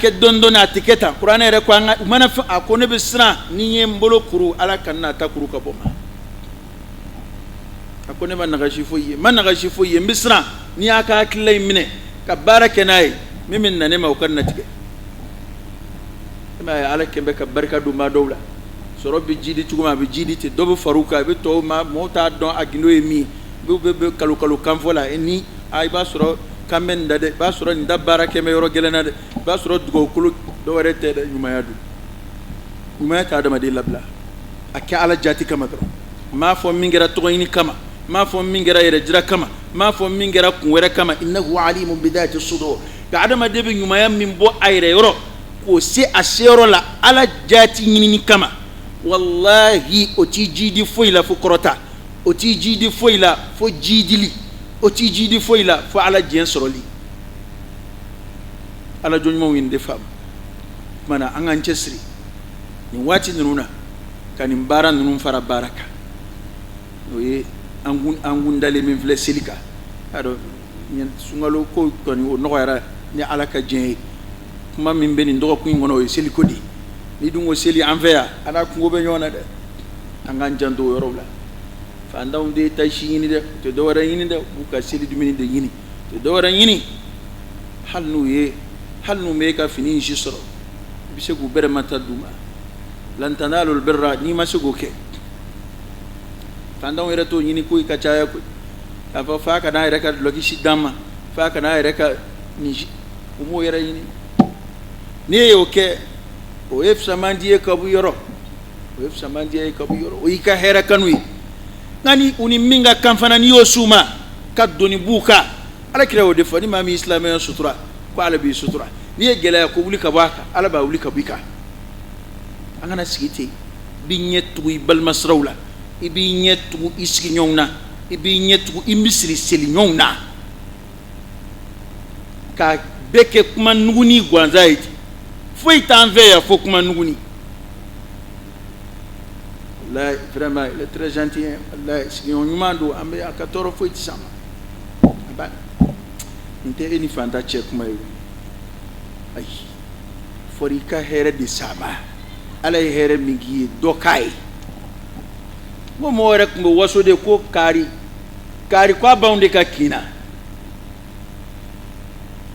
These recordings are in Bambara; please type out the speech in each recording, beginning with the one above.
ke dondon atiketa Qur'an ere ko mana fa akone be sira ni yembolo kuru ala kanna ta kuru ka boma akone man nagashi foye misra ni aka klay mine ka baraka nay mimin nane ma kan natike ma ala kembe ka barka du ma dawla soro bi jidi tuguma bi jidi te dobo faruka be to ma mota don agino emi be kalu kan fola ni ay ba soro kamen dade ba soro nda baraka me yoro gelena de ba soro dugo kulu do warete de yumayadu yumayata da madi labla akka ala jati kama dro ma fo mingira to ni kama ma fo mingira yere jira kama ma fo mingira kunwere kama innahu alimun bidati sudur ga adama de be yumayam min bo ayre yoro ko se asero la ala jati ni kama wallahi o ti jidi foila fo korota o ti jidi foila fo jidili o ti jidi foila fo ala jien soroli ala jonmo winde fam mana an an cesri ni wati nuna kanim baran nun fara baraka oye angun dale min fle silika ado nyen sungalo ko toni o noyara ni ala ka jien kuma min beni ndo ko ngono siliko di ni dungo seli anveya ana ko be nyona de angan jando yorobla fa ndaw de tashi ni de to do wara yini de buka seli dumini de yini to do wara yini halnu me ka fini jisro bise gu bere mata duma lan tanalu al birra ni masugo ke fa ndaw ere to yini ko ka chaya ko afa fa ka na ere ka loki shidama fa ka na ere ka ni umo ere yini ni oke o efsa mandie kabu yoro o ika hera kanwi ngani uni minga kamfana ni yosuma kadoni buka ala kira o defani mami islamiyya sutura ko ala bi sutura ni gela ko wuli ka baka ala ba wuli ka bika angana sigite bi nyetu bal masrawla ibi nyetu iski nyongna ibi nyetu imisri seli nyongna ka beke kuma nuguni gwanzaiti foi t'enveille faut que manuguni là vraiment il est très gentil là si on demande ambe a 14 foi tisama ba inte eni fanta check mai ai forika here de sama ala here migi dokai mo rek mo waso de ko kari kwa baunde ka kina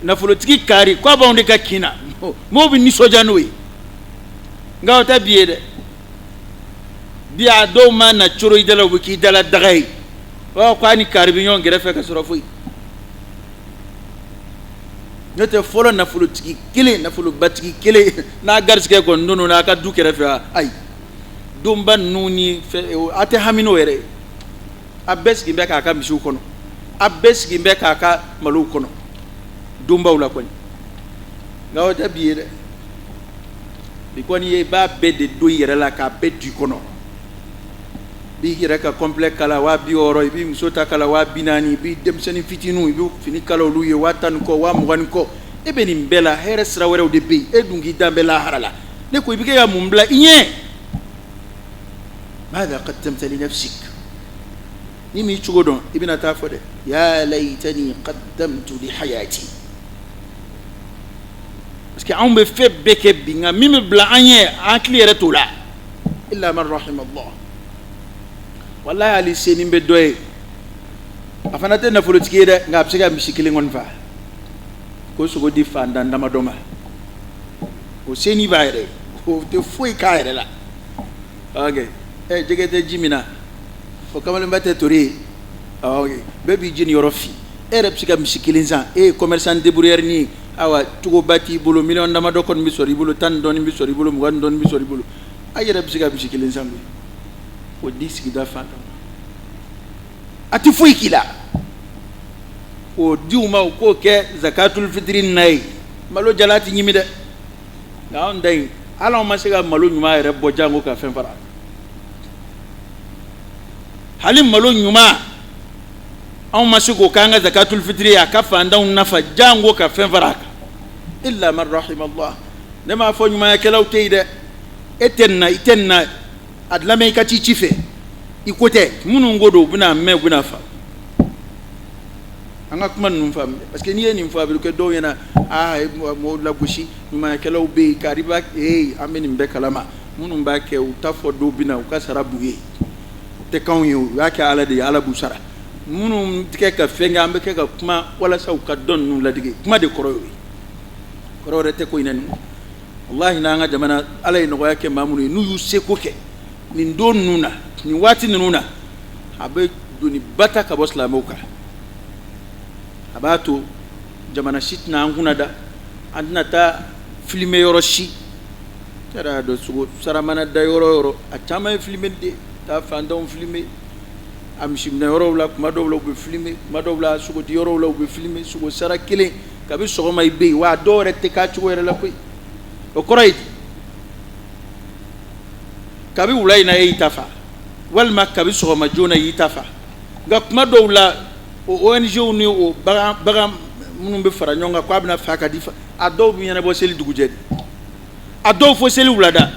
na folotiki kari kwa baunde ka kina mo bi ni soja noy ngaw ta biye de biya do ma na choro idala wiki dala dagay wa ko ani karbi nyon gere fe ka soro fuy nete folo na fulu tiki kile na fulu batiki kile na garske ko nono na ka du kere fe ay domba nuni fe ate hamino ere abeski be ka mishu kono abeski be ka malu kono domba ula kono ngaw ta biye de bi koni ye ba be de do yere la ka be du kono bi yere ka complet kala wa bi oro bi musota kala wa binani bi dem seni fitinu bi fini kala lu ye watan ko wa mugan ko e be ni mbela here sra were de be e dungi dambela harala ne ko bi ke ya mumbla inye ماذا قدمت لنفسك نيمي تشغودون ابن تافده يا ليتني قدمت لحياتي parce que on be fait beke binga mimi bla anye ankliere tola illa man rahim Allah wallahi ali seni be doye afana te na folotiki de nga psika mishikile ngon fa ko sugo di fanda ndama doma o seni bayre o te foi kaire la okay jegete jimina fo kamale mbate tori okay baby jini yorofi ere psika mishikile nza commerçant débrouillard ni awa tugo bati bulu million dama do kon mi sori bulu tan don mi sori bulu mugan don mi sori bulu ayere bisika bisikile nsambi o disiki da fa ati foi kila o diuma ko ke zakatul fitrin nay malo jalati nyimi de na on day ala ma sega malo nyuma ere bojango ka fen fara halim malo nyuma on ma sego kanga zakatul fitri ya ka fa ndaw nafa jango ka fen fara إلا من رحم الله لما فوني ما يكلو تيدا إتنا أدلمي كاتي تيفي إكوتي منو نقولو بنا مي بنا فا anga kuma num fam parce que ni yen fa bi ko do yana mo la gushi ma kelaw be kariba ameni mbe kalama munum ba ke u tafo do bina u ka sarabu ye te kan yu ya ke ala de ala bu sara munum tike ka fenga ambe ke ka kuma wala sa u ka don nu la dige kuma de koro rete ko inen wallahi na nga jamana ala ino ya ke mamunu nu yu se ko ke ni don nuna ni wati nuna abe duni bata ka bosla moka abato jamana shitna anguna da andina ta filme yoroshi tara do sugo saramana da yoro a chama filme de ta fandon filme am shimna yoro la kuma do la be filme kuma do la sugo di yoro la be filme sugo sara kile kabi sogo may be wa do rete ka chugo la koy o koray kabi wulay na yitafa wal makabi sogo ma jona yitafa ga kuma do la ONG ni o baga munum be fara nyonga ko abna faka difa ado bi yana bo seli duguje ado fo seli wulada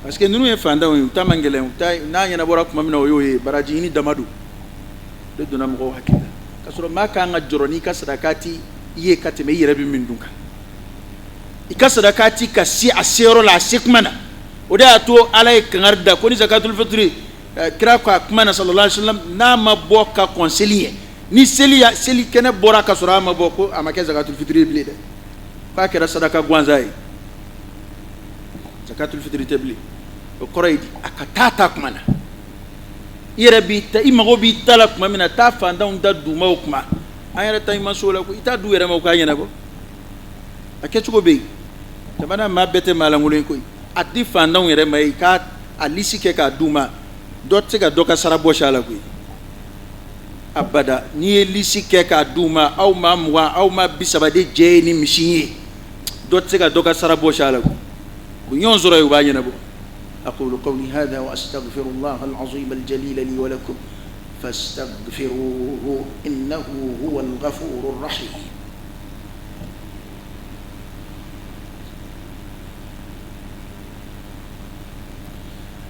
parce que nous e fanda on tamangele na yana bora kuma mina o yoye baraji ni damadu de dona mo hakila kasoro maka nga joroni ka sadakati iye kateme yere bi min dunka ikasadakati ka si asero la sikmana oda to alay kangarda ko ni zakatul fitri kira ko akmana sallallahu alaihi wasallam na maboka conseiller ni seli kene bora ka sura maboko amake zakatul fitri blide fa kira sadaka gwanzai zakatul fitri tebli o koreidi akatata akmana ira bi ta imago bi talak mamina ta fanda unda duma okma ayara ta imasola ko ita du yere ma ko ayena ko akechugo be tabana mabete malangulen ko ati fanda yere mai ka alisi ke ka duma dotte ga doka sarabo shala ko abada ni lisi ke ka duma aw ma mwa aw ma bisabade jeni mishiye dotte ga doka sarabo shala ko bunyon zoro yu banyana bo أقول قولي هذا وأستغفر الله العظيم الجليل لي ولكم فاستغفروه إنه هو الغفور الرحيم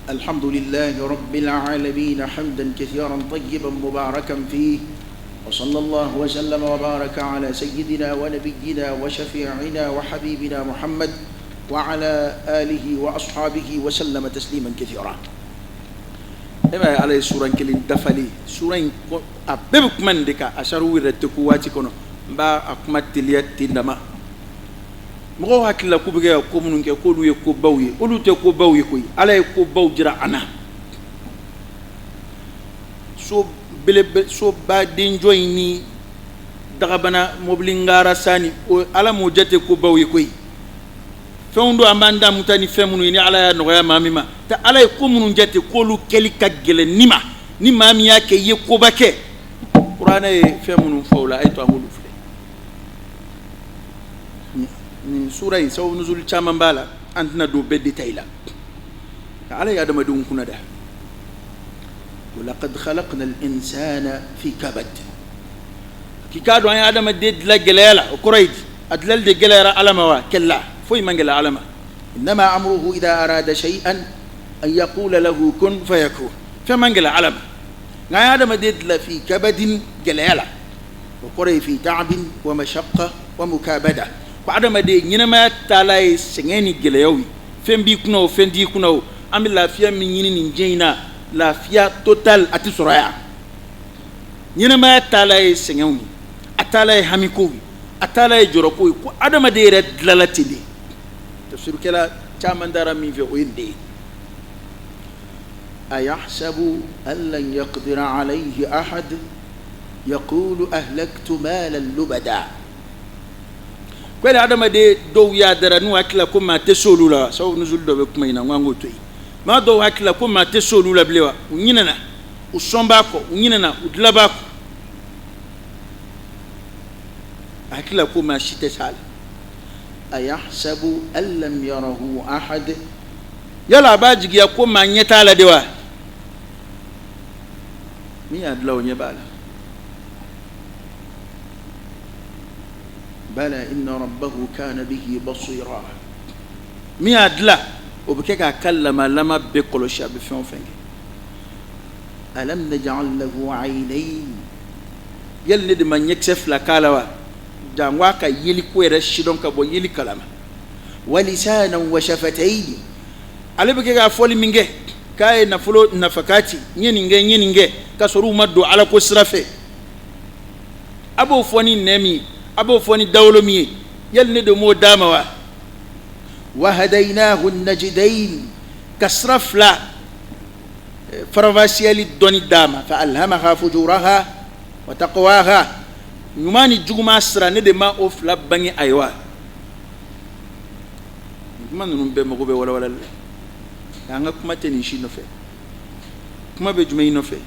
الحمد لله رب العالمين حمدا كثيرا طيبا مباركا فيه وصلى الله وسلم وبارك على سيدنا ونبينا وشفيعنا وحبيبنا محمد وعلى آله وأصحابه وسلم تسليما كثيرا. إما على سورة كلين دفلي سورة أبيك من دكا أشارو يرتكواتي كنو با أكمل تليات تندما مغو هكلا كوبغا كومنون كي كولو يكوباوي أولو تكوباوي كوي على يكوباو جرا أنا سو بل سو بعدين جويني دغبنا موبلينغارا ساني على موجات كوباوي كوي fewndo amanda mutani femunu ni ala ya noya mamima ta ala ko munun jate kolu keli kagele nima ni mami yake ye ko bake qur'ana e femunu fawla ay to amulu fule ni sura yi saw nuzul chama mbala antna do beddi tayla ala ya dama dum kuna da ولقد خلقنا الانسان في كبد كي كادو يا ادم ديد لا جلالا قريد ادلل دي جلالا على ما كلا فوي منجل علما إنما أمره إذا أراد شيئا أن يقول له كن فيكون فمنجل علما غاية آدم ديد في كبد جلالا وقري في تعب ومشقة ومكابدة وعدم ديد ينما تالاي سنيني جلاوي فين بيكونو فين ديكونو أمي لافيا من ينين جينا لافيا توتال أتسرايا ينما تالاي سنيني أتالاي هميكوي أتالاي جروكوي وعدم ديد دلالتي تفسير كلا تامن دارا مين في ويندي أيحسب أن لن يقدر عليه أحد يقول أهلكت مالا لبدا كل عدم دي دو يا درانو أكلا كما تسولو لا سو نزول دو بكمينا وانغو توي ما دو أكلا كما تسولو لا بلوا ونيننا وصنباكو ونيننا ودلباكو أكلا كما شتسال أيحسب أن لم يره أحد يلا باجي يقوم ما نيتالا دوا مي أدلو نيبالا بلى إن ربه كان به بصيرا مي أدلا وبكيك أكلم لما بيقولوا شاب فين alam naj'al lahu 'aynayn yal ne de man yekse fla kalawa jangwa ka yili ko era shidon ka bo yili kalama wa lisanan wa shafatayn alabe ke ga foli minge kay na fulo nafakati nyeninge ka soru maddo ala ko srafe abo foni nemi abo foni dawlo mi yal ne de mo damawa wa hadaynahu an-najdayn kasrafla faravasiali doni dama fa alhamaha fujuraha wa taqwaha nyumani juguma sra ne de ma of la bangi aywa man num be mago be wala nga kuma teni shi no fe kuma be jumay no fe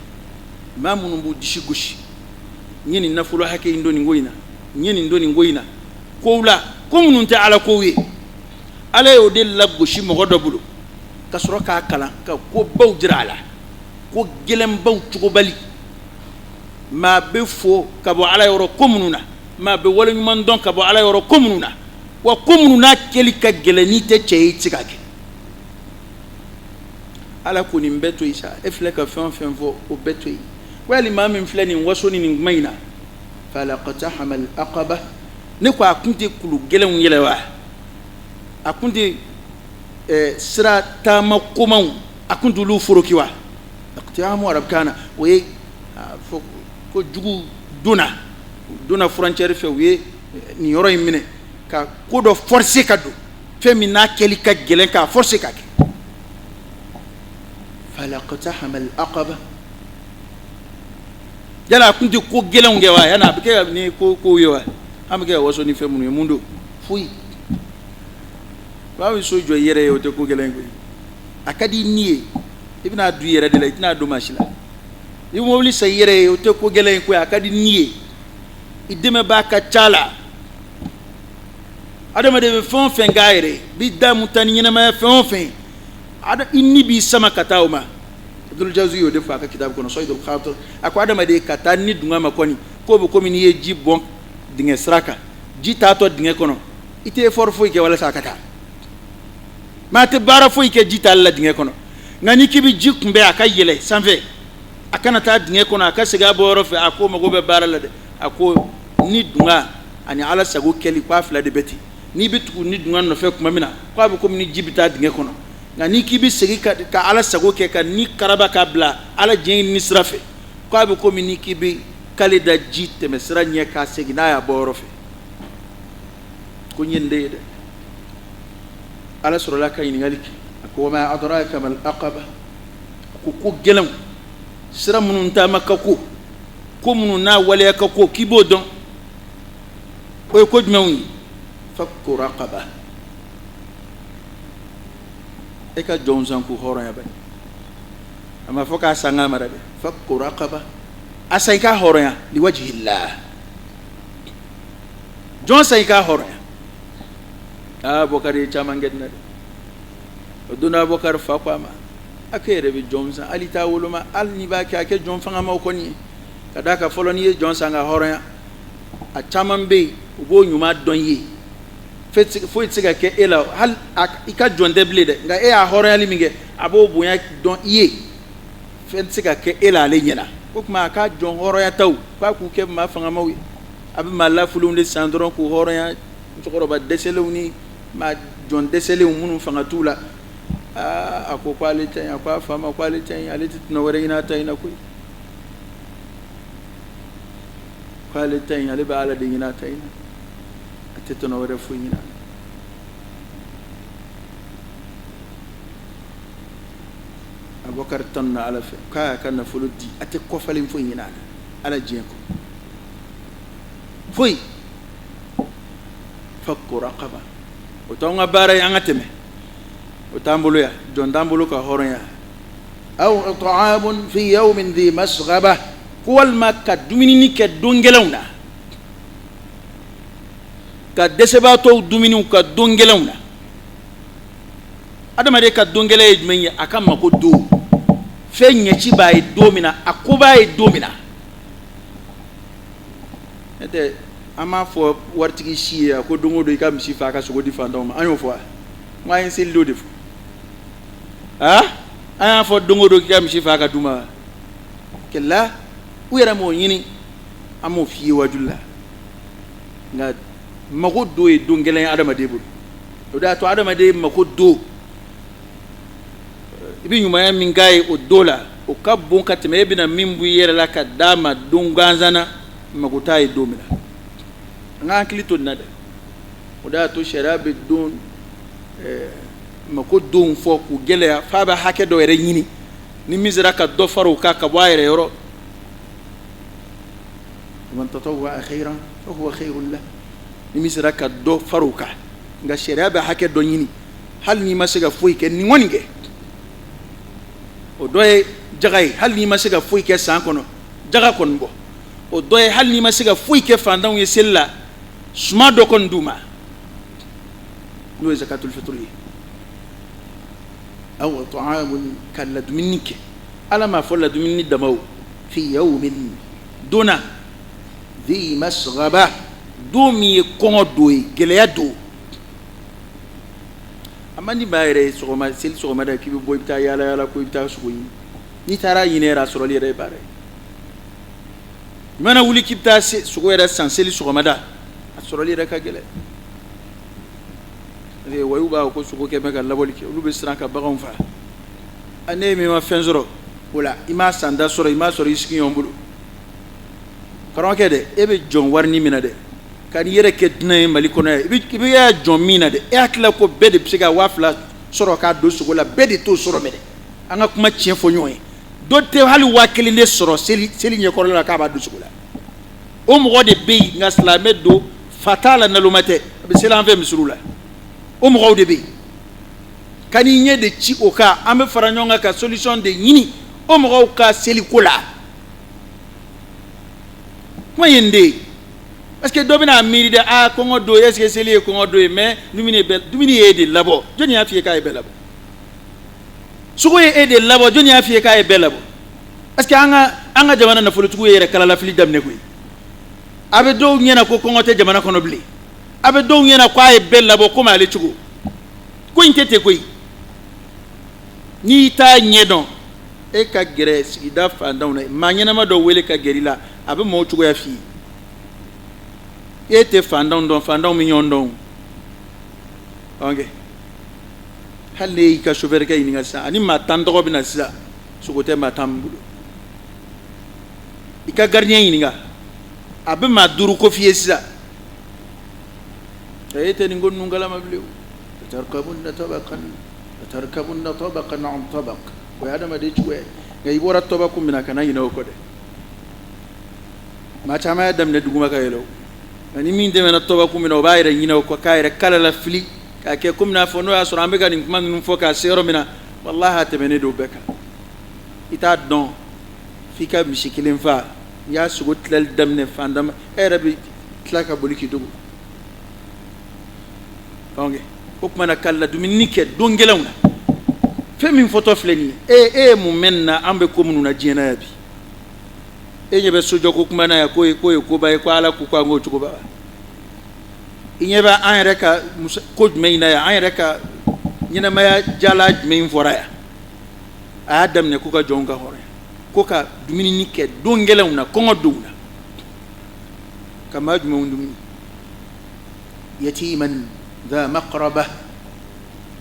ma munum bu dishi gushi nyini nafulo hake indoni ngoyina kowla ko munun ta ala ko wi ala yo de la gushi mo godo bulu kasro ka kala ka ko baw jirala ko gelem baw tugo bali ma be fo ka bo ala yoro komununa ma be wala nyum don ka bo ala yoro komununa wa komununa keli ka geleni te chei tsikake ala ko ni mbeto isa efle ka fen fo o beto yi wali ma min flani wasoni ni maina fala qatahama al aqaba ne ko akunte kulu gelem yelewa akunte sira tama kumaw akuntu lu furukiwa iqtiamu arab kana we ko jugu duna frontière fe we ni yoro yimine ka ko do forcer ka do femina keli ka gelen ka forcer ka ke fala qatahama al aqaba yala kunti ko gelen ngewa yana bike ni ko yewa amke waso ni femunu mundo fuyi bawo so jo yere yo te ko gelen ko akadi nié ibna du yere de la itina do machila yu mobli sa yere yo te ko gelen ko akadi nié ideme ba ka chala adama de fon fen gaire bi damu tan nyina ma fon fen ada inni bi sama katawma Abdul Jazi yo defa ka kitab kono Sayyidul Khatir ako adama de kata ni dunga makoni ko be komi ni ji bon dinge sraka ji tato dinge kono ite forfo ke wala sakata mate bara fo ke ji talla dinge kono ngani kibi ji kumbe aka yele sanve akana ta dinge kono aka siga boro fe ako mago be bara la de ako ni dunga ani ala sago keli kwa fla de beti ni bitu ni dunga no fe kuma mina kwa be komi ni jibita dinge kono ngani kibi sigi ka ala sago ke ka ni karaba ka bla ala jeng ni srafe kwa be komi ni kibi kale da jite mesra nye ka sigi na ya boro fe ko nyende de ala sura la kay ni ngaliki ko ma adraka mal aqaba ko gelam sira munun ta makka ko munun na wale ka ko kibo don ko jmewi fakku raqaba e ka jonsan ku horon ya ba ama foka sanga marabe fakku raqaba asay ka horon ya li wajhillah jonsan ka horon ya bokari chamangedna duna bokar fakwama akere be jonsan alita woluma al ni ba ka ke jon fanga ma ko ni kada ka foloni jonsan ga horon a chamambe ugo nyuma don yi fo tsiga ke ela hal ika jonde blede nga e a horon ali minge abo bunya don yi fe tsiga ke ela le nyina ko kuma ka jon horon ya taw kwa ku ke ma fanga mawi abi mala fulunde sandron ku horon ya tsokoro ba deselewni ma jon deselew munu fanga tula ako quality akwa fama quality aliti tunaware ina ta ina koi quality ale ba ala dingina ta ina ate tunaware fu ina abokar tanna ala fe ka kana fuludi ate ko falin fu ina ala jenko foi fakku raqaba o tonga bare yangateme وتامبلو يا جون تامبلو كهوريا أو إطعام في يوم ذي مسغبة كل ما كدوميني كدونجلونا كدسباتو دومينو كدونجلونا هذا ما ده كدونجلا يجمعي أكام ما كدو فين يشي باي دومينا أكوباي دومينا هذا أما فو وارتكي شيء كدونغو ده كام شيء فاكا سوغو دي فاندوما أيوة فوا ما ينسي لودي aya fo dongo do kiyam shifa ka duma kella u yɛrɛ m'o ɲini an m'o f'i ye wajulu la nka mago do ye don gɛlɛn adamaden bolo o de y'a to adamaden mago do i bɛ ɲumanya min k'a ye o do la o ka bon ka tɛmɛ e bɛna min b'i yɛrɛ la ka d'a ma don gansan na mago t'a ye don min na an ka hakili to nin na dɛ o de y'a to sariya bɛ don mako donw fɔ k'u gɛlɛya f'a bɛ hakɛ dɔ yɛrɛ ɲini ni min sera ka dɔ fara o kan ka bɔ a yɛrɛ yɔrɔ man tatawwa'a khayran fa huwa khayrun lahu ni min sera ka dɔ fara o kan nka sariya bɛ hakɛ dɔ ɲini hali n'i ma se ka foyi kɛ nin kɔni kɛ o dɔ ye jaga ye hali n'i ma se ka foyi kɛ san kɔnɔ jaga kɔni bɔ o dɔ ye hali n'i ma se ka foyi kɛ fantanw ye seli la suma dɔ kɔni d'u ma n'o ye zakatul fitr ye aw ta'amun ka ladumuni kɛ ala m'a fɔ ladumuni dama o fi yawmin donna dhi masghaba don min ye kɔngɔ don ye gɛlɛya don a man di maa yɛrɛ ye sɔgɔma seli sɔgɔmada k'i bɛ bɔ i bɛ taa yaala yaala ko i bɛ taa sogo ɲini n'i taara ɲinɛ yɛrɛ a sɔrɔli yɛrɛ ye baara ye i mana wuli k'i bɛ taa sogo yɛrɛ san seli sɔgɔmada a sɔrɔli yɛrɛ ka gɛlɛn wayiw b'a ko sogo kɛ bɛ ka labɔli kɛ olu bɛ siran ka baganw faga ne ye min ma fɛn sɔrɔ o la i m'a san da sɔrɔ i m'a sɔrɔ i sigi ɲɔgɔn bolo karamɔgɔkɛ dɛ e bɛ jɔn warini min na dɛ ka n'i yɛrɛ kɛ dunan ye Mali kɔnɔ yan i bɛ y'a jɔn min na dɛ e hakilila ko bɛɛ de bɛ se ka 2000 sɔrɔ k'a don sogo la bɛɛ de t'o sɔrɔ mɛ dɛ an ka kuma tiɲɛ fɔ ɲɔgɔn ye dɔ tɛ hali 1000 de sɔrɔ seli ɲɛkɔrɔla la k'a b'a don sogo la o mɔgɔ de bɛ yen nka silamɛ don fa t'a la naloma tɛ a bɛ seli an fɛ misiriw la o mɔgɔw de bɛ yen ka n'i ɲɛ de ci o kan an bɛ fara ɲɔgɔn kan ka solution de ɲini o mɔgɔw ka seliko la kuma ye nin de ye parce que dɔ bɛna miiri dɛ kɔngɔ don est ce que seli ye kɔngɔ don ye mais dumuni ye e de labɔ jɔnni y'a f'i ye k'a ye bɛɛ labɔ sogo ye e de labɔ jɔnni y'a f'i ye k'a ye bɛɛ labɔ parce que an ka jamana nafolotigiw ye yɛrɛ kalalafili daminɛ koyi a bɛ dɔw ɲɛna ko kɔngɔ tɛ jamana kɔnɔ bilen a bɛ dɔw ɲɛna ko a ye bɛɛ labɔ komi ale cogo ko in tɛ ten koyi n'i t'a ɲɛ dɔn e ka gɛrɛ sigida fantanw na maa ɲɛnama dɔ wele ka gɛrɛ i la a bɛ maaw cogoya f'i ye e tɛ fantanw dɔn fantanw bɛ ɲɔgɔn dɔn ok hali ne y'i ka chauffeur kɛ ɲininka sisan ani maa 10 tɔgɔ bɛ na sisan sogo tɛ maa 10 min bolo i ka gardien ɲininka a bɛ maa 5 ko f'i ye sisan e tɛ nin ko ninnu kalama bilen tarkabunna tabaqan an tabaq o ye adamaden cogoya ye nka i bɔra tɔbaku min na kana ɲinɛ o kɔ dɛ maa caman y'a daminɛ duguma ka yɛlɛ o nka ni min tɛmɛna tɔbaku min na o b'a yɛrɛ ɲinɛ o kɔ k'a yɛrɛ kala la fili k'a kɛ komi n'a fɔ n'o y'a sɔrɔ an bɛ ka nin kuma ninnu fɔ k'a se yɔrɔ min na walahi a tɛmɛnen don bɛɛ kan i t'a dɔn f'i ka misi kelen faa n'i y'a sogo tilali daminɛ fan dama e yɛrɛ bɛ tila ka boli k'i dogo o tuma na ka ladumuni kɛ don gɛlɛnw na fɛn min fɔtɔ filɛ nin ye e ye mun mɛn na an bɛ ko minnu na diɲɛ na yan bi e ɲɛ bɛ sojɔ ko kuma na yan k'o ye koba ye ko ala k'u ko an k'o cogo ba i ɲɛ bɛ an yɛrɛ ka ko jumɛn in na yan an yɛrɛ ka ɲɛnamaya jala jumɛn fɔra yan a y'a daminɛ ko ka jɔnw ka hɔrɔnya ko ka dumuni kɛ don gɛlɛnw na kɔngɔ donw na ka maa jumɛnw dumuni yatiman dha maqraba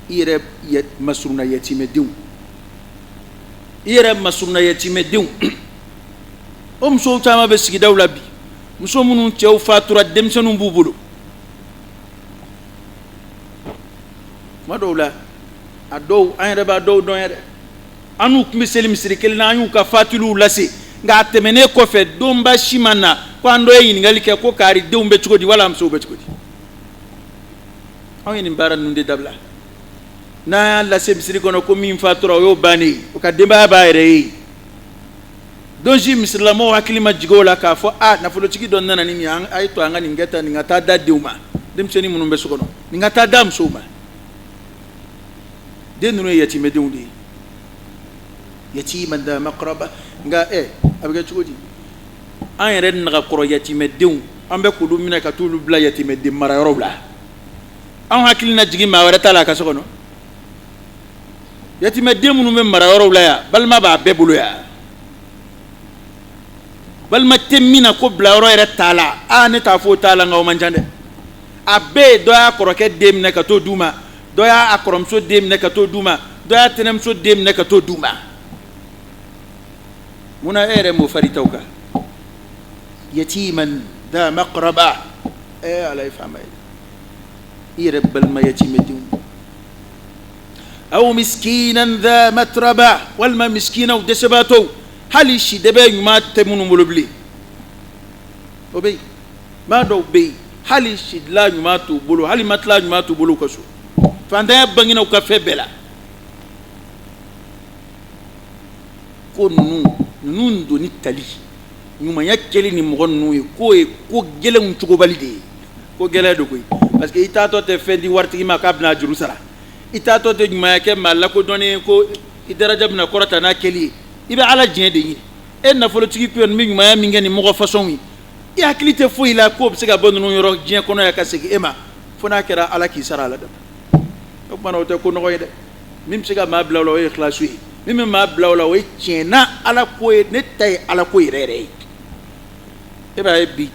i yɛrɛ masuruna yatimɛdenw i yɛrɛ masuruna yatimɛdenw o musow caman bɛ sigidaw la bi muso minnu cɛw fatura denmisɛnninw b'u bolo tuma dɔw la a dɔw an yɛrɛ b'a dɔw dɔn yɛrɛ an n'u tun bɛ seli misiri kelen na an y'u ka fatiliw lase nka a tɛmɛnen kɔfɛ donba si ma na ko an dɔ ye ɲininkali kɛ ko kaari denw bɛ cogo di wala musow bɛ cogo di anw ye nin baara ninnu de dabila n'an y'a lase misiri kɔnɔ ko min fatura o y'o bannen ye o ka denbaya b'a yɛrɛ ye don si misirilamɔgɔw hakili ma jigin o la k'a fɔ nafolotigi dɔ nana ni nin ye a ye to an ka nin kɛ tan nin ka taa da denw ma denmisɛnnin minnu bɛ so kɔnɔ nin ka taa da musow ma den ninnu ye yatimɛdenw de ye yatiman dha maqraba nka a bɛ kɛ cogo di an yɛrɛ nagakɔrɔ yatimɛdenw an bɛ k'olu minɛ ka t'olu bila yatimɛden marayɔrɔw la an hakili na jigin maa wɛrɛ t'a la a ka so kɔnɔ yatimɛden minnu bɛ marayɔrɔw la yan balima b'a bɛɛ bolo yan walma temmina ko bla yɔrɔ yɛrɛ tala ne t'a fɔ tala nka o man can dɛ a bɛɛ dɔ y'a kɔrɔkɛ den minɛ ka t'o d'u ma dɔ y'a kɔrɔmuso den minɛ ka t'o d'u ma dɔ y'a tɛnɛmuso den minɛ ka t'o d'u ma munna e yɛrɛ m'o fari t'aw kan yatiman dha maqraba ala ye faama ye i yɛrɛ balima yatimɛdenw aw miskinan dha matraba walima miskinaw dɛsɛbaatɔw hali si dɛbɛ ɲuman tɛ minnu bolo bilen o bɛ yen maa dɔw bɛ yen hali sidila ɲuman t'u bolo hali matila ɲuman t'u bolo u ka so fantanya bangina u ka fɛn bɛɛ la ko ninnu doni tali ɲumanya kɛli ni mɔgɔ ninnu ye k'o ye ko gɛlɛnw cogobali de ye ko gɛlɛn do koyi parce que i taatɔ tɛ fɛn di waritigi ma k'a bɛna juru sara i taatɔ tɛ ɲumanya kɛ maa lakodɔnnen ko i daraja bɛna kɔrɔta n'a kɛli ye i bɛ ala diɲɛ de ɲini e nafolotigi piyɔn bɛ ɲumanya min kɛ ni mɔgɔ fasɔnw ye i hakili tɛ foyi la k'o bɛ se ka bɔ ninnu yɔrɔ diɲɛ kɔnɔ yan ka segin e ma fo n'a kɛra ala k'i sara ala dama o kumana o tɛ ko nɔgɔ ye dɛ min bɛ se ka maa bila o la o ye ikhlasu ye min bɛ maa bila o la o ye tiɲɛna ala ko ye ne ta ye ala ko yɛrɛ yɛrɛ ye e b'a ye bi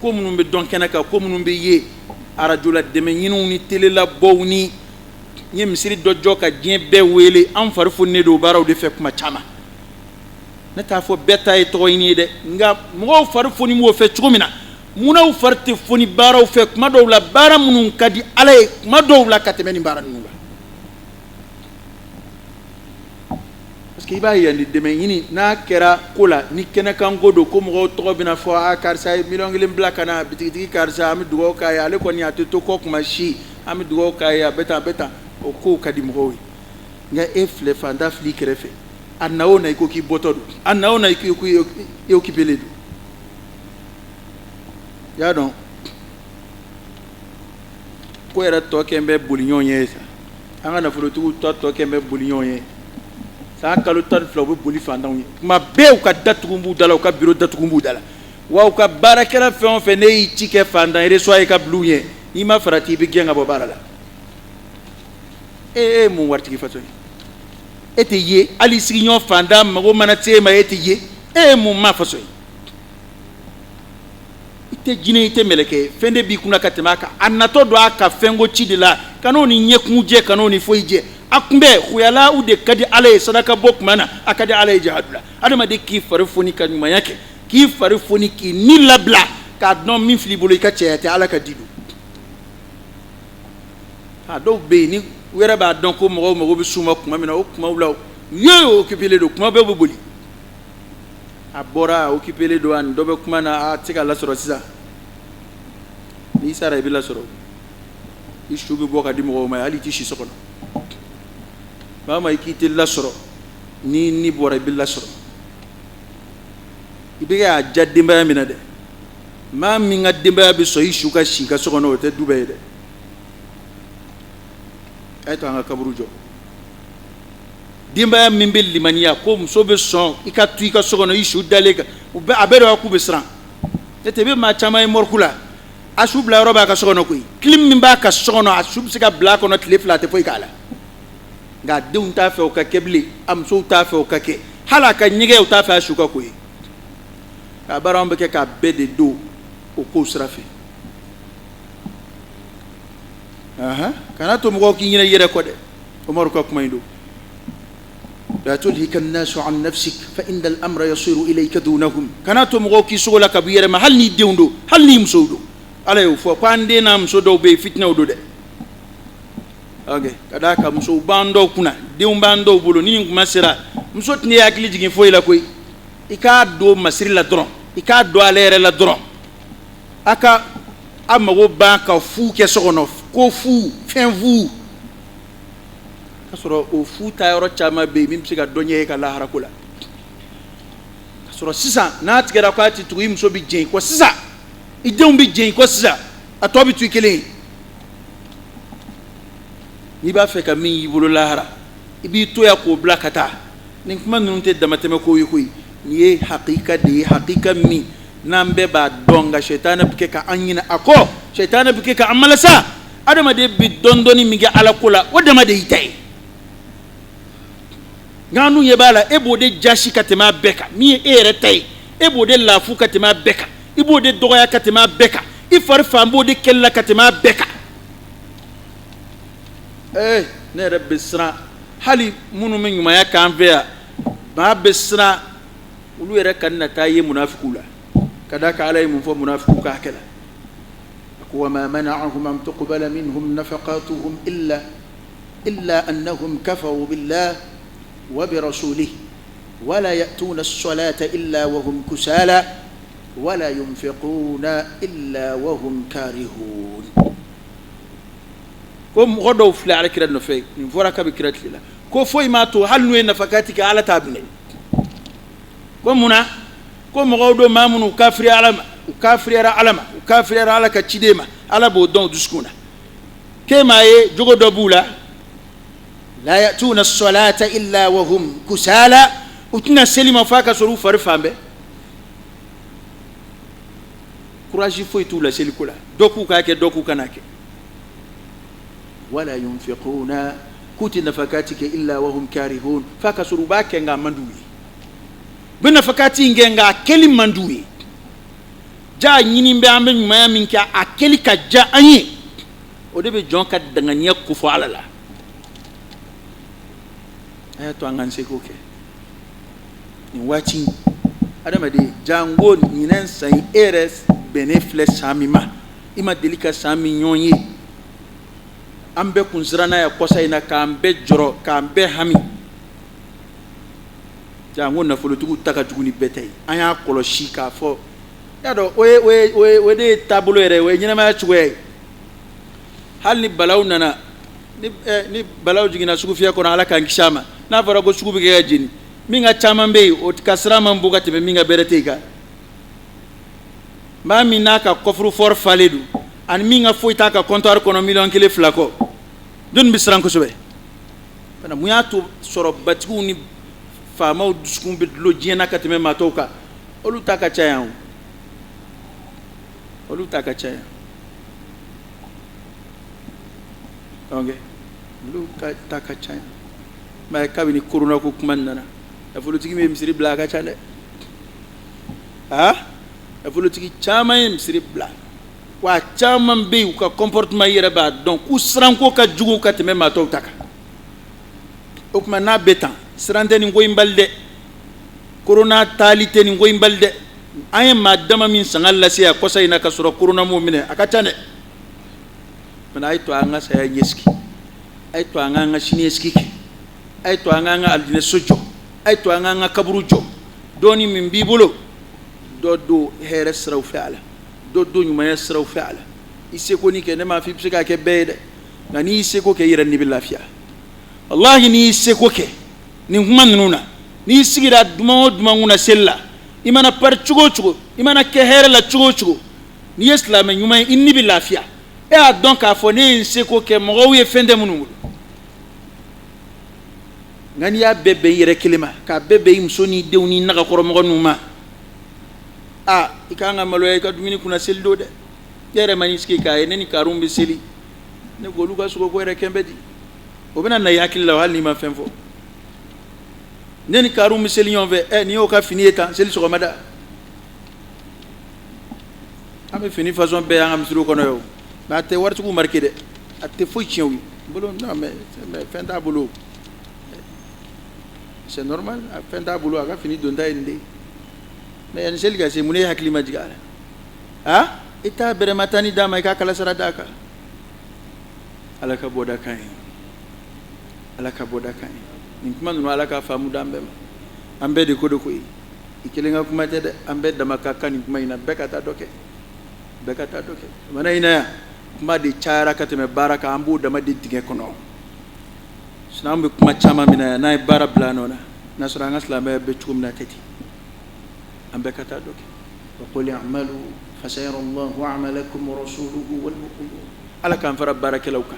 ko minnu bɛ dɔn kɛnɛ kan ko minnu bɛ ye arajo la dɛmɛ ɲiniw ni telelabɔw ni n ye misiri dɔ jɔ ka diɲɛ bɛɛ wele an fari fununen don baaraw de fɛ kuma caman ne t'a fɔ bɛɛ ta ye tɔgɔ ɲini ye dɛ nka mɔgɔw fari foni b'o fɛ cogo min na munnaw fari tɛ foni baaraw fɛ kuma dɔw la baara minnu ka di ala ye kuma dɔw la ka tɛmɛ nin baara ninnu kan parce que i b'a ye nin dɛmɛ ɲini n'a kɛra ko la ni kɛnɛkan ko don ko mɔgɔw tɔgɔ bɛna fɔ karisa ye miliyɔn 1 bila ka na bitigitigi karisa an bɛ dugawu k'a ye ale kɔni a tɛ to kɔ kuma si an bɛ dugawu k'a ye a bɛ tan o kow ka di mɔgɔw ye nka e filɛ fanta fili kɛrɛfɛ a na o na i ko k'i bɔtɔ don a na o na i ko i occupelen don i y'a dɔn ko yɛrɛ tɔ kɛ n bɛ boli ɲɔgɔn ye sa an ka nafolotigiw tɔ kɛ n bɛ boli ɲɔgɔn ye san kalo 12 u bɛ boli fantanw ye tuma bɛɛ u ka datugu b'u da la u ka biro datugu b'u da la wa u ka baarakɛla fɛn o fɛn ne y'i ci kɛ fantan reçoit ye ka bil'u ɲɛ n'i ma farati i bɛ gɛn ka bɔ baara la e ye mun waritigi façon ye e tɛ ye hali sigiɲɔgɔn fantan mago mana se e ma e tɛ ye e ye mun maa façon ye i tɛ jinɛ i tɛ mɛlɛkɛ ye fɛn de b'i kunna ka tɛmɛ a kan a natɔ don a ka fɛnko ci de la kan'o ni ɲɛkun jɛ kan'o ni foyi jɛ a kunbɛ huyala u de ka di ala ye sadaka bɔ tuma na a ka di ala ye jahadu la adamaden k'i fari foni ka ɲumanya kɛ k'i fari foni k'i ni labila k'a dɔn min fili bolo i ka cɛya tɛ ala ka di don a dɔw bɛ yen ni u yɛrɛ b'a dɔn ko mɔgɔw mago bɛ s'u ma tuma min na o kumaw la u ye occupelen don kuma bɛɛ bɛ boli a bɔra a occupelen don a ni dɔ bɛ kuma na a tɛ se ka lasɔrɔ sisan n'i sara i bɛ lasɔrɔ i su bɛ bɔ ka di mɔgɔw ma hali i tɛ si so kɔnɔ maa ma i k'i tɛ lasɔrɔ ni bɔra i bɛ lasɔrɔ i bɛ k'a ja denbaya min na dɛ maa min ka denbaya bɛ sɔn i su ka si ka so kɔnɔ o tɛ du bɛɛ ye dɛ a ye to an ka kaburu jɔ denbaya min bɛ limaniya ko muso bɛ sɔn i ka to i ka so kɔnɔ i su dalen kan a bɛɛ de b'a k'u bɛ siran n'o tɛ i bɛ maa caman ye mɔriku la a su bila yɔrɔ b'a ka so kɔnɔ koyi clim min b'a ka so kɔnɔ a su bɛ se ka bila a kɔnɔ tile 2 a tɛ foyi k'a la nka denw t'a fɛ o ka kɛ bilen a musow t'a fɛ o ka kɛ hali a ka ɲɛgɛn u t'a fɛ a su ka ko ye a baara an bɛ kɛ k'a bɛɛ de don o kow sira fɛ kana to mɔgɔw k'i ɲinɛ i yɛrɛ kɔ dɛ Umaru ka kuma in don la tulhika an-nasu an nafsik fa inna al-amra yasiru ilayka dunahum kana to mɔgɔw k'i sogo la ka bɔ i yɛrɛ ma hali n'i denw don hali n'i musow don ala y'o fɔ ko an den n'a muso dɔw bɛ yen fitinaw don dɛ ka d'a kan musow b'an dɔw kunna denw b'an dɔw bolo ni nin kuma sera muso tɛ ne hakili jigin foyi la koyi i k'a don masiri la dɔrɔn i k'a don ale yɛrɛ la dɔrɔn a mago b'an ka fu kɛ so kɔnɔ ko fu fɛn fu k'a sɔrɔ o fu ta yɔrɔ caman bɛ yen min bɛ se ka dɔ ɲɛ e ka lahara ko la k'a sɔrɔ sisan n'a tigɛra k'a tɛ tugu i muso bɛ jɛn i kɔ sisan i denw bɛ jɛn i kɔ sisan a tɔ bɛ to i kelen ye n'i b'a fɛ ka min y'i bolo lahara i b'i to yan k'o bila ka taa nin kuma ninnu tɛ damatɛmɛ kow ye koyi nin ye hakika de ye hakika min n'an bɛɛ b'a dɔn nka sɛtanɛ bɛ kɛ ka an ɲinɛ a kɔ sɛtanɛ bɛ kɛ ka an malasa adamaden bɛ dɔɔni dɔɔni min kɛ ala ko la o dama de y'i ta ye nka an dun ɲɛ b'a la e b'o de jasi ka tɛmɛ a bɛɛ kan min ye e yɛrɛ ta ye e b'o de lafu ka tɛmɛ a bɛɛ kan i b'o de dɔgɔya ka tɛmɛ a bɛɛ kan i fari fan b'o de kɛlɛ la ka tɛmɛ a bɛɛ kan ne yɛrɛ bɛ siran hali minnu bɛ ɲumanya k'an fɛ yan maa bɛ siran olu yɛrɛ ka na taa ye munafikiw la ka da kan Ala ye mun fɔ munafikiw ka hakɛ la وما منعهم أن تقبل منهم نفقاتهم إلا أنهم كفروا بالله وبرسوله ولا يأتون الصلاة إلا وهم كسالى ولا ينفقون إلا وهم كارهون كم غدوا في على كرة النفي نفورك بكرة الله كوفي ما تو هل نوين نفقاتك على تابني كم هنا كم غدوا ما منو كافر على ukafiri era alama ukafiri era ala ka chidema ala bo don duskuna kema ye jogo dobula la yatuna as-salata illa wa hum kusala utuna selima faka soru farfambe courage foi tout la selikula doku ka ke doku kanake wala yunfiquna kuti nafakatika illa wa hum karihun faka soru bake nga manduwi bena fakati ngenga keli manduwi ja nyini be ambe nyuma min ka akeli ka ja anyi o de be jon ka danganya ku fo alala to angan se ko ke ni wati adama de jango nyinen sai eres benefle samima ima delika sami nyonye ambe kunzrana ya kosa ina ka ambe joro ka ambe hami jango na folo tugu taka tugu ni betay anya koloshi ka fo yado we de tablo ere we nyina ma chwe hal ni balaw nana ni balaw jigina sugu fiya ko na ala kan kishama na fara go sugu be ga jini minga chama mbe o kasra man buga te minga berete ga ma minaka kofru for faledu an minga foita ka comptoir kono million kile flako dun bisran ko sobe bana muyato soro batiku ni fama duskum be lo jena ka te matoka olu taka chayan olu taka chaya okay lu taka chaya ma kabini corona ko kumandana da folotiki me misiri bla ka chande da folotiki chama e misiri bla wa chama mbe ka comportement yere ba donc ku sran ko ka jugu ka teme ma to taka o kuma na betan srante ni ngoy mbalde corona talite ni ngoy mbalde ayen madama min sangal la siya ko sayna ka sura kuruna mu'mine akatane mana ay to anga saya nyeski ay to anga shineski ay to anga aljine sojo ay to anga kaburu jo doni min bibulo do here sraw faala do nyuma sraw faala isse ko ni ke ne ma fi psika ke beede ngani isse ko ke yira ni billafiya wallahi ni isse ko ke ni humanuna ni sigira duma nguna sella imana par chugo imana ke here la chugo ni islam nyuma inni bi lafiya a donc a foni se ko ke mo wi fende munumul ngani ya bebe yere kilima ka bebe imsoni dewni naga koro mo numa ikanga maloy ka dumini kuna seldo de yere maniski ka eneni karumbi seli ne golu ga sugo ko yere kembedi o bena na yakilla wal ni ma fenfo neni karumbi seli nyonve ni o ka fini eta seli so mada ame fini façon be anga misru kono yo na te wartu ko marqué de ate foi chiewi bolo na mais fenda bolo c'est normal fenda bolo aga fini donda ende mais en sel ga se mune hakli majigala ita bere matani dama ka kala sarada ka alaka boda kai ni kuma no alaka famu dambe ambe de kodo ko ikelenga kuma tede ambe dama ka kan kuma ina bekata doke mana ina kuma de chara kateme baraka ambu dama de dige kono sunambe kuma chama mina na bara blanona nasra ngaslama be chumna teti ambe kata doke wa qul i'malu fasayara Allahu a'malakum wa rasuluhu wal mu'minun alaka fara barakalauka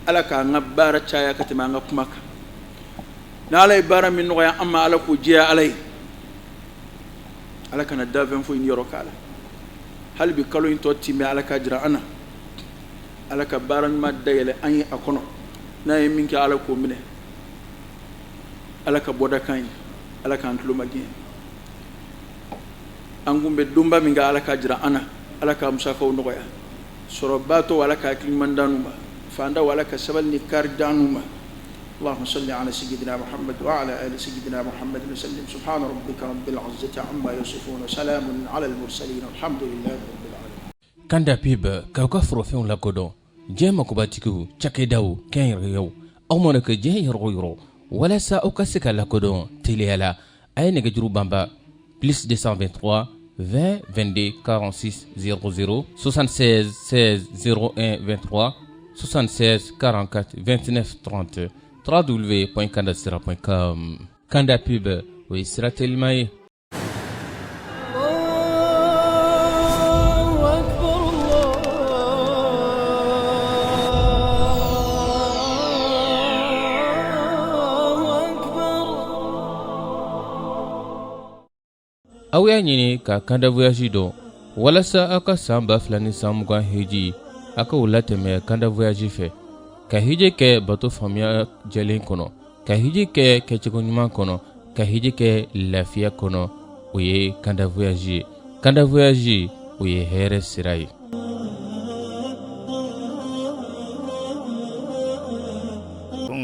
alaka ngabara chaya katema ngakuma na alay bara min no ya amma alako jiya alay alaka na daven fo in yorokala hal bi kalo in totti me alaka jira ana alaka baran ma dayele anyi akono na yemin ki alako mine alaka boda kan alaka antlo magi angumbe dumba minga ala ka jira ana ala ka musakaw nogoya sorobato wala ka klimandanuma fanda wala ka sabal ni kardanuma اللهم صل على سيدنا محمد وعلى آل سيدنا محمد وسلم سبحان ربك رب العزة عما يصفون وسلام على المرسلين والحمد لله رب العالمين. Kanda pibe kauka frofon la kodo jema kubatiku chakedaw ken rew awmona ke je yoro wala sa okasika la kodo tiliala ay nega juru bamba plus 223 20 22 46 00 76 16 01 23 76 44 29 30 www.kandasira.com. Kanda pub oui sera tellement awya nyini ka kanda voyage do wala sa aka samba flani samuga heji aka ulate me kanda voyage fe ka hije ke bato famia jelen kono ka hije ke chiko nyuma kono ka hije ke lafia kono uye kanda voyage uye here sirai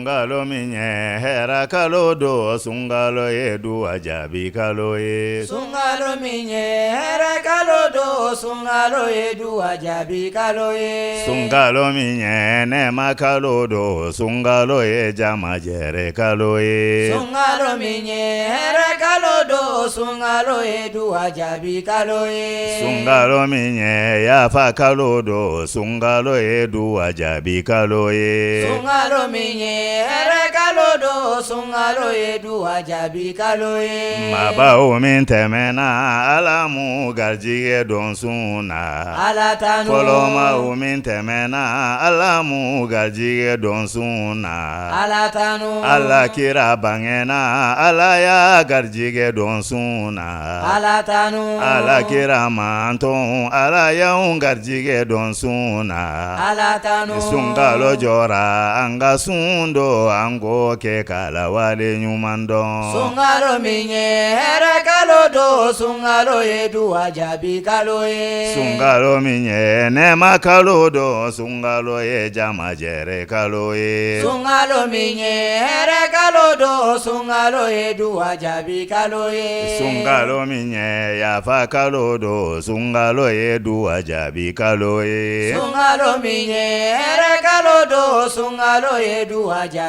Sungalo minye hera kalodo sungalo yedu ajabi kaloye Sungalo minye hera kalodo sungalo yedu ajabi kaloye Sungalo minye nema kalodo sungalo ye jama jere kaloye Sungalo minye hera kalodo sungalo yedu ajabi kaloye Sungalo minye yafa kalodo sungalo yedu ajabi kaloye Sungalo minye hera kalodo sungalo yedu ajabi kaloye Mabao min temena alamu garjige don suna Alatanu Koloma min temena alamu garjige don suna Alatanu Ala kira bangena ala ya garjige don suna Alatanu Ala kira manton ala ya garjige don suna Alatanu Sungalo jora anga sundo ango ke kala wale nyumando Sungalo minye hera kalodo sungalo yedu ajabi kaloye Sungalo minye nema kalodo sungalo ye jama jere kaloye Sungalo minye hera kalodo sungalo yedu ajabi kaloye Sungalo minye yafa kalodo sungalo yedu ajabi kaloye Sungalo minye hera kalodo sungalo yedu ajabi